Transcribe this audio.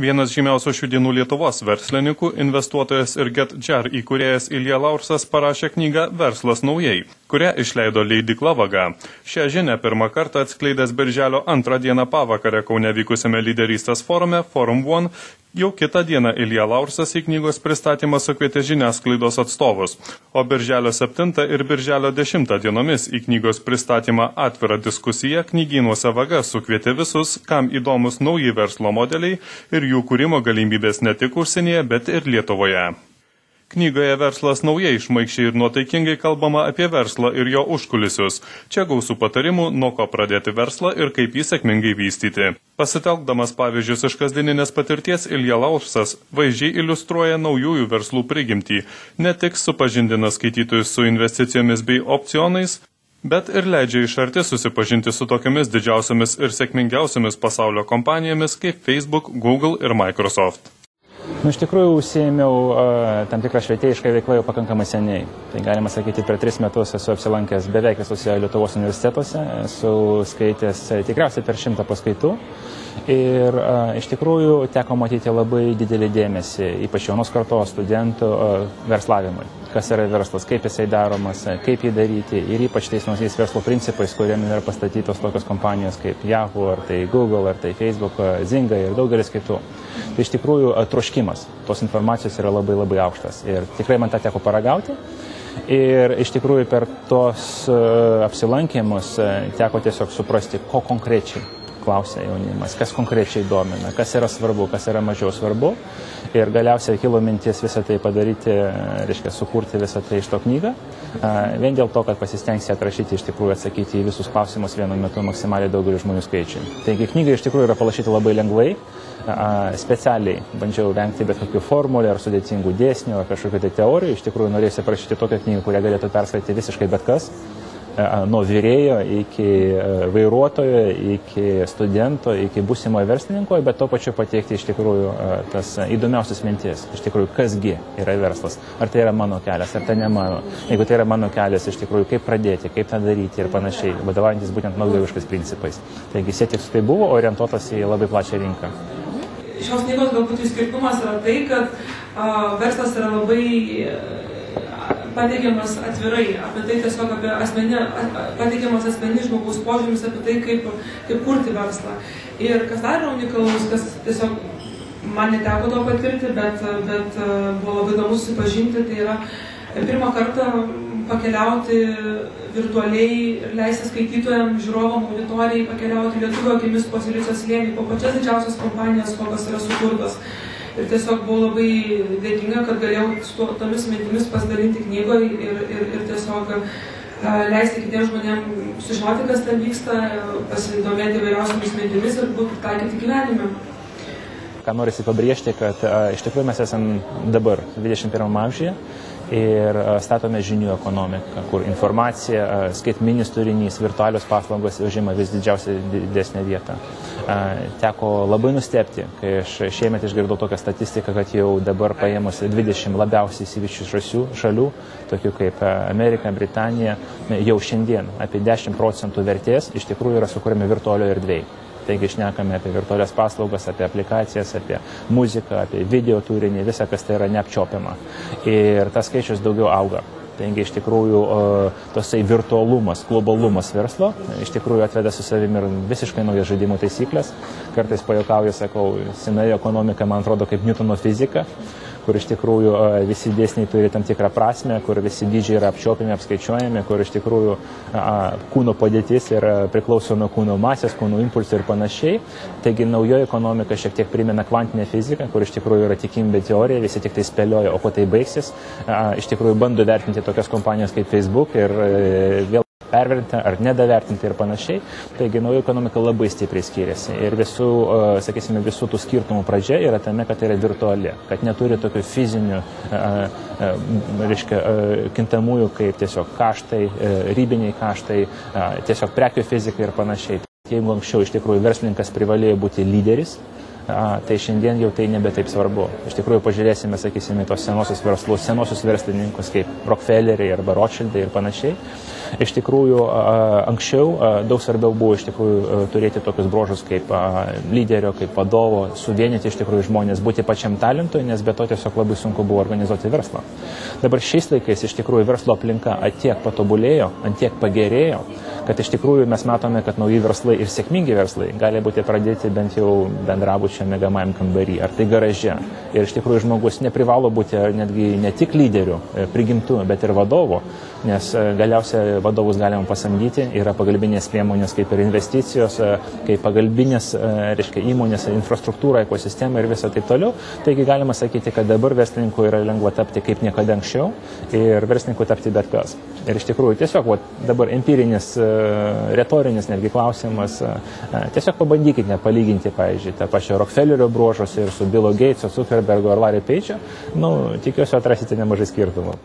Vienas žymiausių šių dienų Lietuvos verslininkų, investuotojas ir GetJar įkūrėjas Ilja Laursas parašė knygą Verslas naujai, kurią išleido leidykla Vaga. Šią žinią pirmą kartą atskleidęs birželio 2 dieną pavakarę Kaune vykusiame lyderystės forume Forum One, jau kitą dieną Ilja Laursas į knygos pristatymą sukvietė žiniasklaidos atstovus, o birželio 7 ir birželio 10 dienomis į knygos pristatymą atvirą diskusiją knygynuose Vaga sukvietė visus, kam įdomus nauji verslo modeliai ir jų kūrimo galimybės ne tik užsienyje, bet ir Lietuvoje. Knygoje Verslas naujai šmaikščiai ir nuotaikingai kalbama apie verslą ir jo užkulisius. Čia gausų patarimų, nuo ko pradėti verslą ir kaip jį sėkmingai vystyti. Pasitelkdamas pavyzdžius iš kasdieninės patirties, Ilja Laursas vaizdžiai iliustruoja naujųjų verslų prigimtį, ne tik supažindina skaitytojus su investicijomis bei opcionais, bet ir leidžia iš arti susipažinti su tokiamis didžiausiamis ir sėkmingiausiamis pasaulio kompanijomis kaip Facebook, Google ir Microsoft. Iš tikrųjų, užsiėmiau tam tikrą švietėjišką veiklą jau pakankamai seniai. Tai galima sakyti, per 3 metus esu apsilankęs beveik visose Lietuvos universitetuose, esu skaitęs tikriausiai per 100 paskaitų. Ir iš tikrųjų teko matyti labai didelį dėmesį, ypač jaunos kartos studentų verslavimui. Kas yra verslas, kaip jisai daromas, kaip jį daryti ir ypač tais naujais verslo principais, kuriam yra pastatytos tokios kompanijos kaip Yahoo, ar tai Google, ar tai Facebook, Zynga ir daugelis kitų. Tai iš tikrųjų troškimas tos informacijos yra labai labai aukštas ir tikrai man tą teko paragauti. Ir iš tikrųjų per tos apsilankymus teko tiesiog suprasti, ko konkrečiai klausia jaunimas, kas konkrečiai domina, kas yra svarbu, kas yra mažiau svarbu. Ir galiausiai kilo mintis visą tai padaryti, reiškia, sukurti visą tai iš to knygą. Vien dėl to, kad pasistengsi atrašyti, iš tikrųjų atsakyti į visus klausimus vienu metu maksimaliai daugeliu žmonių skaičiui. Taigi knyga iš tikrųjų yra parašyta labai lengvai, specialiai bandžiau vengti bet kokių formulę ar sudėtingų dėsnių ar kažkokių tai teorijų. Iš tikrųjų norėjusi parašyti tokią knygą, kurią galėtų perskaityti visiškai bet kas. Nuo vyrėjo iki vairuotojo, iki studento, iki būsimojo verslininko, bet to pačiu pateikti iš tikrųjų tas įdomiausias mintis, iš tikrųjų, kasgi yra verslas, ar tai yra mano kelias, ar tai ne mano. Jeigu tai yra mano kelias, iš tikrųjų, kaip pradėti, kaip tą daryti ir panašiai, vadovaujantis būtent naujoviškais principais. Taigi sietis tai buvo orientuotas į labai plačią rinką. Šios knygos galbūt išskirtumas yra tai, kad verslas yra labai pateikiamas atvirai, apie tai tiesiog pateikiamas asmeninis žmogaus požiūris apie tai, kaip kurti verslą. Ir kas dar yra unikalus, kas tiesiog man neteko to patirti, bet buvo labai įdomu susipažinti, tai yra pirmą kartą pakeliauti virtualiai ir leisti skaitytojams, žiūrovam, auditorijai pakeliauti lietuvių akimis po Silicio slėnį, po pačias didžiausias kompanijas, kokios yra sukurtos. Ir tiesiog buvau labai dėkinga, kad galėjau su tomis mintimis pasidalinti knygoje ir tiesiog leisti kitiems žmonėms sužinoti, kas ten vyksta, pasidomėti įvairiausiamis mintimis ir būti taikyti gyvenime. Ką norisi pabrėžti, kad iš tikrųjų mes esame dabar 21 amžiuje ir statome žinių ekonomiką, kur informacija, skaitminis turinys, virtualios paslaugos užima vis didesnę vietą. Teko labai nustebti, kai aš šiemet išgirdau tokią statistiką, kad jau dabar paėmus 20 labiausiai išsivysčiusių šalių, tokių kaip Amerika, Britanija, jau šiandien apie 10% vertės iš tikrųjų yra sukūrėme virtualioje erdvėje. Taigi šnekame apie virtualias paslaugas, apie aplikacijas, apie muziką, apie video turinį, visą, kas tai yra neapčiopiama. Ir tas skaičius daugiau auga. Taigi iš tikrųjų tosai virtualumas, globalumas verslo iš tikrųjų atveda su savimi ir visiškai naujas žaidimų taisyklės. Kartais pajuokauju, sakau, senoji ekonomika man atrodo kaip Newtono fizika, kur iš tikrųjų visi dėsniai turi tam tikrą prasmę, kur visi dydžiai yra apčiuopiami, apskaičiuojami, kur iš tikrųjų kūno padėtis priklauso nuo kūno masės, kūno impulsų ir panašiai. Taigi naujoji ekonomika šiek tiek primena kvantinę fiziką, kur iš tikrųjų yra tikimybė teorija, visi tik tai spėlioja, o kuo tai baigsis. Iš tikrųjų bando vertinti tokias kompanijas kaip Facebook ir vėl pervertinti ar nedavertinti ir panašiai. Taigi nauja ekonomika labai stipriai skiriasi. Ir visų, sakysime, visų tų skirtumų pradžia yra tame, kad tai yra virtuali, kad neturi tokių fizinių, reiškia, kintamųjų kaip tiesiog kaštai, ribiniai kaštai, tiesiog prekių fizika ir panašiai. Jeigu anksčiau iš tikrųjų verslininkas privalėjo būti lyderis, tai šiandien jau tai nebe taip svarbu. Iš tikrųjų, pažiūrėsime, sakysime, tos senosius verslus, senosius verslininkus kaip Rockefelleriai arba Rothschildai ir panašiai. Iš tikrųjų, anksčiau daug svarbiau buvo iš tikrųjų turėti tokius bruožus kaip lyderio, kaip vadovo, suvienyti iš tikrųjų žmonės, būti pačiam talentui, nes be to tiesiog labai sunku buvo organizuoti verslą. Dabar šiais laikais iš tikrųjų verslo aplinka atiek patobulėjo, atiek pagerėjo, kad iš tikrųjų mes matome, kad nauji verslai ir sėkmingi verslai gali būti pradėti bent jau bendrabučio miegamajam kambarį, ar tai garaže. Ir iš tikrųjų žmogus neprivalo būti netgi ne tik lyderiu, prigimtų, bet ir vadovu, nes galiausiai vadovus galima pasamdyti, yra pagalbinės priemonės kaip ir investicijos, kaip pagalbinės, reiškia, įmonės, infrastruktūra, ekosistema ir visą taip toliau. Taigi galima sakyti, kad dabar verslininkų yra lengva tapti kaip niekada anksčiau ir verslininkų tapti bet kas. Ir iš tikrųjų tiesiog dabar empirinis, retorinis netgi klausimas, tiesiog pabandykite palyginti, pavyzdžiui, tą pačią Rockefellerio bruožus ir su Billo Gateso, Zuckerbergo ar Larry Page'o, tikiuosi atrasite nemažai skirtumų.